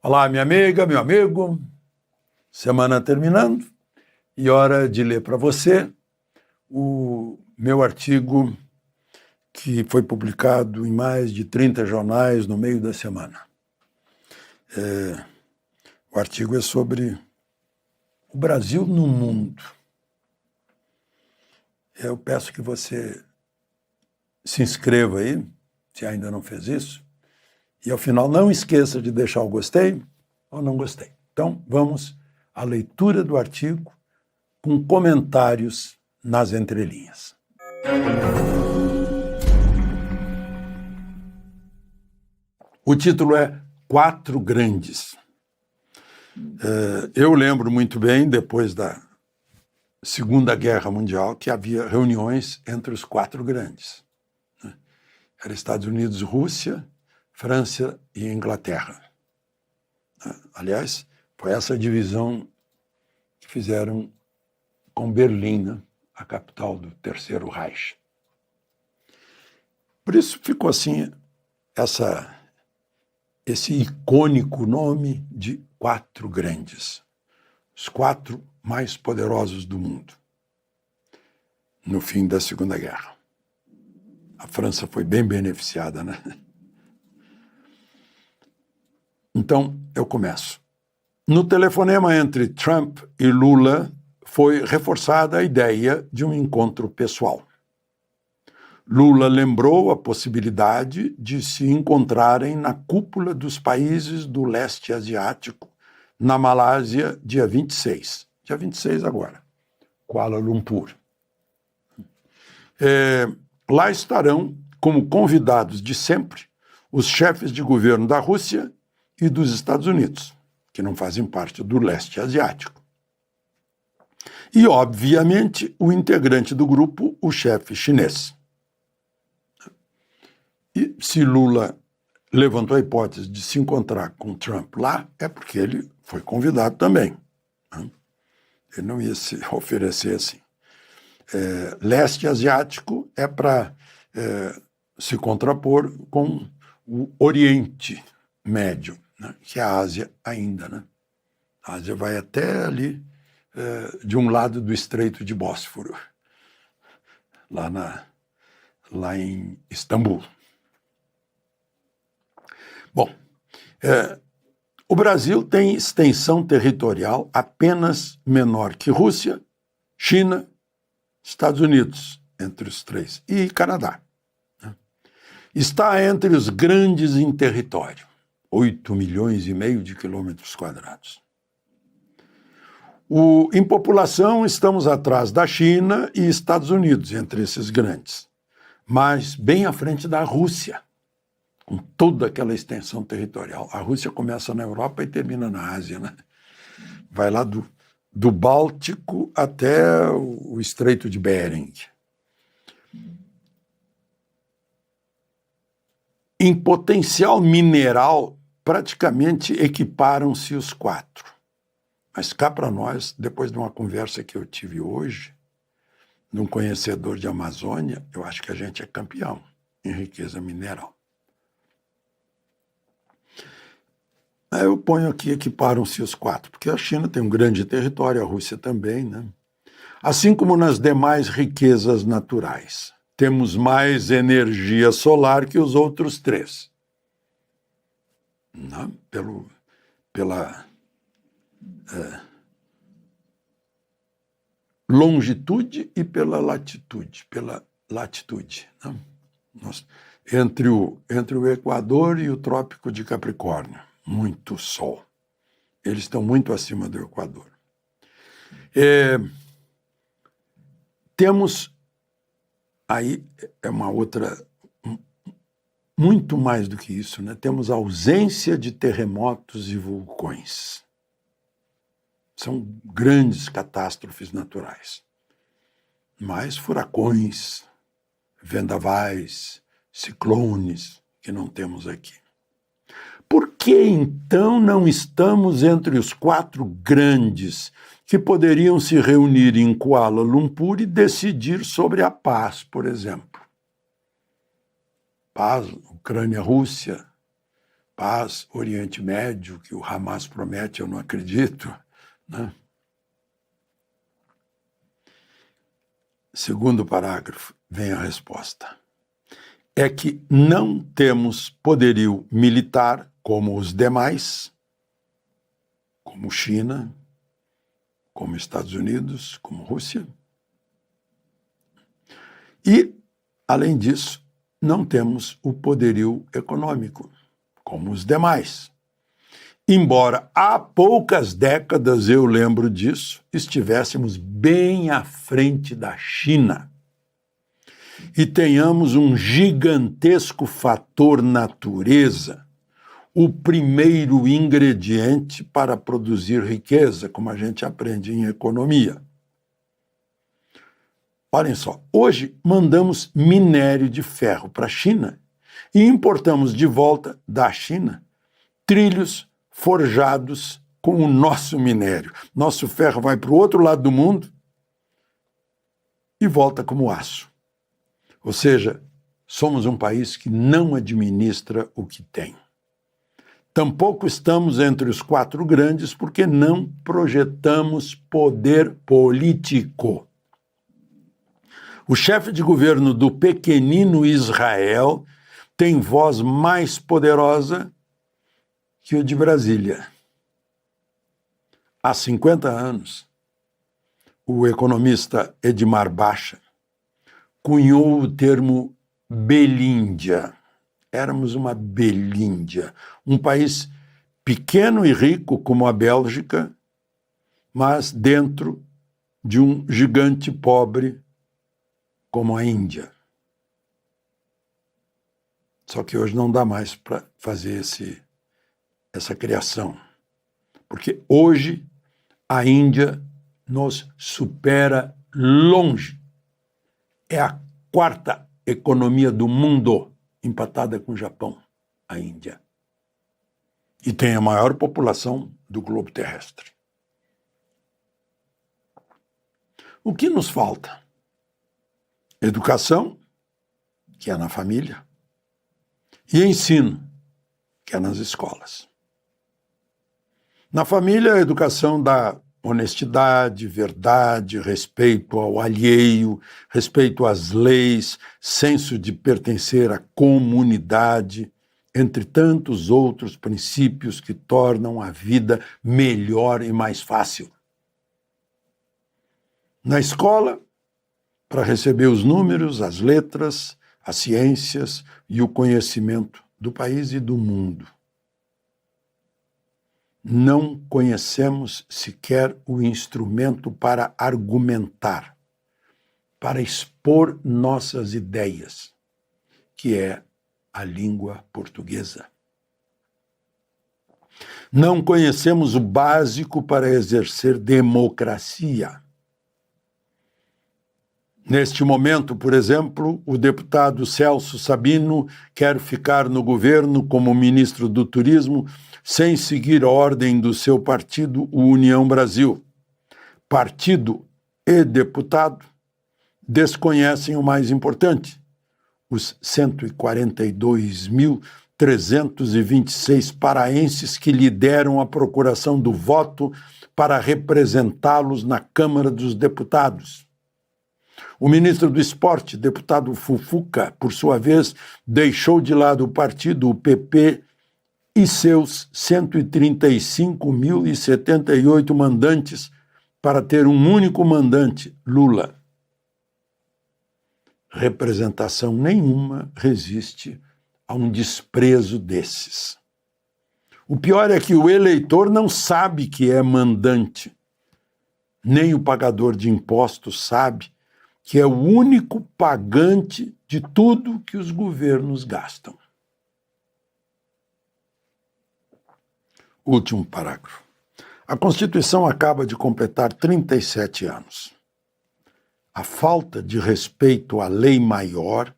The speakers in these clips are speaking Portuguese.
Olá, minha amiga, meu amigo. Semana terminando e hora de ler para você o meu artigo que foi publicado em mais de 30 jornais no meio da semana. O artigo é sobre o Brasil no mundo. Eu peço que você se inscreva aí, se ainda não fez isso, e ao final não esqueça de deixar o gostei ou não gostei. Então, vamos à leitura do artigo com comentários nas entrelinhas. O título é Quatro Grandes. Eu lembro muito bem, depois da Segunda Guerra Mundial, que havia reuniões entre os quatro grandes. Era Estados Unidos, Rússia, França e Inglaterra. Aliás, foi essa divisão que fizeram com Berlim, né? A capital do Terceiro Reich. Por isso ficou assim esse icônico nome de Quatro Grandes, os quatro mais poderosos do mundo, no fim da Segunda Guerra. A França foi bem beneficiada, né? Então, eu começo. No telefonema entre Trump e Lula, foi reforçada a ideia de um encontro pessoal. Lula lembrou a possibilidade de se encontrarem na cúpula dos países do leste asiático, na Malásia, dia 26. Dia 26 agora, Kuala Lumpur. Lá estarão, como convidados de sempre, os chefes de governo da Rússia e dos Estados Unidos, que não fazem parte do leste asiático. E, obviamente, o integrante do grupo, o chefe chinês. E se Lula levantou a hipótese de se encontrar com Trump lá, é porque ele foi convidado também. Ele não ia se oferecer assim. Leste asiático é para se contrapor com o Oriente Médio, né? Que é a Ásia ainda, né? A Ásia vai até ali, de um lado do Estreito de Bósforo, lá em Istambul. Bom, o Brasil tem extensão territorial apenas menor que Rússia, China, Estados Unidos, entre os três, e Canadá. Está entre os grandes em território, 8,5 milhões de quilômetros quadrados. Em população, estamos atrás da China e Estados Unidos, entre esses grandes, mas bem à frente da Rússia, com toda aquela extensão territorial. A Rússia começa na Europa e termina na Ásia, né? Vai lá do Báltico até o Estreito de Bering. Em potencial mineral, praticamente equiparam-se os quatro. Mas cá para nós, depois de uma conversa que eu tive hoje, de um conhecedor de Amazônia, eu acho que a gente é campeão em riqueza mineral. Aí eu ponho aqui, equiparam-se os quatro, porque a China tem um grande território, a Rússia também, né? Assim como nas demais riquezas naturais. Temos mais energia solar que os outros três. Não? Pela longitude e pela latitude. Não? Entre o Equador e o Trópico de Capricórnio. Muito sol. Eles estão muito acima do Equador. Temos, aí é uma outra, muito mais do que isso, né? Temos ausência de terremotos e vulcões. São grandes catástrofes naturais. Mas furacões, vendavais, ciclones, que não temos aqui. Por que, então, não estamos entre os quatro grandes que poderiam se reunir em Kuala Lumpur e decidir sobre a paz, por exemplo? Paz, Ucrânia, Rússia, paz, Oriente Médio, que o Hamas promete, eu não acredito, né? Segundo parágrafo, vem a resposta. É que não temos poderio militar como os demais, como China, como Estados Unidos, como Rússia. E, além disso, não temos o poderio econômico, como os demais. Embora há poucas décadas, eu lembro disso, estivéssemos bem à frente da China e tenhamos um gigantesco fator natureza, o primeiro ingrediente para produzir riqueza, como a gente aprende em economia. Olhem só, hoje mandamos minério de ferro para a China e importamos de volta da China trilhos forjados com o nosso minério. Nosso ferro vai para o outro lado do mundo e volta como aço. Ou seja, somos um país que não administra o que tem. Tampouco estamos entre os 4 grandes porque não projetamos poder político. O chefe de governo do pequenino Israel tem voz mais poderosa que o de Brasília. Há 50 anos, o economista Edmar Baixa cunhou o termo Belíndia. Éramos uma Belíndia, um país pequeno e rico como a Bélgica, mas dentro de um gigante pobre como a Índia. Só que hoje não dá mais para fazer essa criação, porque hoje a Índia nos supera longe. É a 4ª economia do mundo, empatada com o Japão, a Índia. E tem a maior população do globo terrestre. O que nos falta? Educação, que é na família, e ensino, que é nas escolas. Na família, a educação da honestidade, verdade, respeito ao alheio, respeito às leis, senso de pertencer à comunidade, entre tantos outros princípios que tornam a vida melhor e mais fácil. Na escola, para receber os números, as letras, as ciências e o conhecimento do país e do mundo. Não conhecemos sequer o instrumento para argumentar, para expor nossas ideias, que é a língua portuguesa. Não conhecemos o básico para exercer democracia. Neste momento, por exemplo, o deputado Celso Sabino quer ficar no governo como ministro do Turismo sem seguir a ordem do seu partido, o União Brasil. Partido e deputado desconhecem o mais importante: os 142.326 paraenses que lideram a procuração do voto para representá-los na Câmara dos Deputados. O ministro do Esporte, deputado Fufuca, por sua vez, deixou de lado o partido, o PP, e seus 135.078 mandantes para ter um único mandante, Lula. Representação nenhuma resiste a um desprezo desses. O pior é que o eleitor não sabe que é mandante. Nem o pagador de impostos sabe que é o único pagante de tudo que os governos gastam. Último parágrafo. A Constituição acaba de completar 37 anos. A falta de respeito à lei maior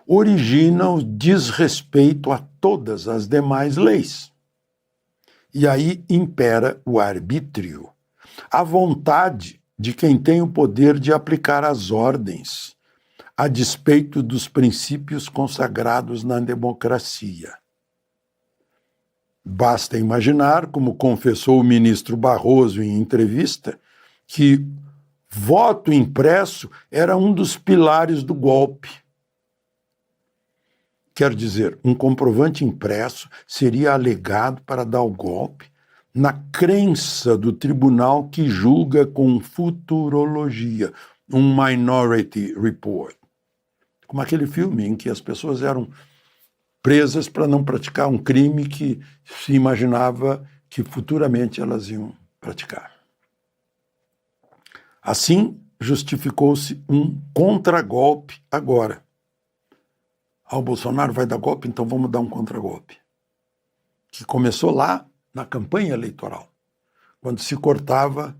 origina o desrespeito a todas as demais leis. E aí impera o arbítrio, a vontade de quem tem o poder de aplicar as ordens, a despeito dos princípios consagrados na democracia. Basta imaginar, como confessou o ministro Barroso em entrevista, que voto impresso era um dos pilares do golpe. Quer dizer, um comprovante impresso seria alegado para dar o golpe na crença do tribunal que julga com futurologia, um Minority Report. Como aquele filme em que as pessoas eram presas para não praticar um crime que se imaginava que futuramente elas iam praticar. Assim, justificou-se um contragolpe agora. O Bolsonaro vai dar golpe, então vamos dar um contragolpe. Que começou lá na campanha eleitoral, quando se cortava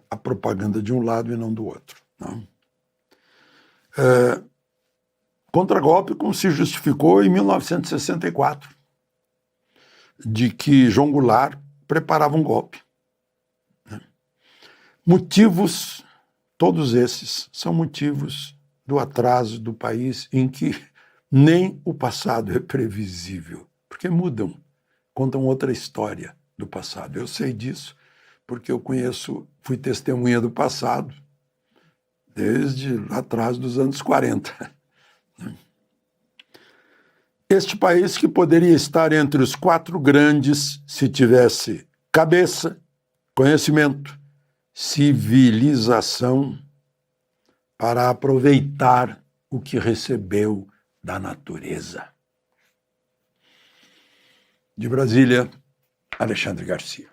a propaganda de um lado e não do outro. Não? Contragolpe como se justificou em 1964, de que João Goulart preparava um golpe. Motivos, todos esses, são motivos do atraso do país em que nem o passado é previsível, porque mudam, contam outra história do passado. Eu sei disso porque eu conheço, fui testemunha do passado desde lá atrás dos anos 40. Este país que poderia estar entre os 4 grandes se tivesse cabeça, conhecimento, civilização para aproveitar o que recebeu da natureza. De Brasília, Alexandre Garcia.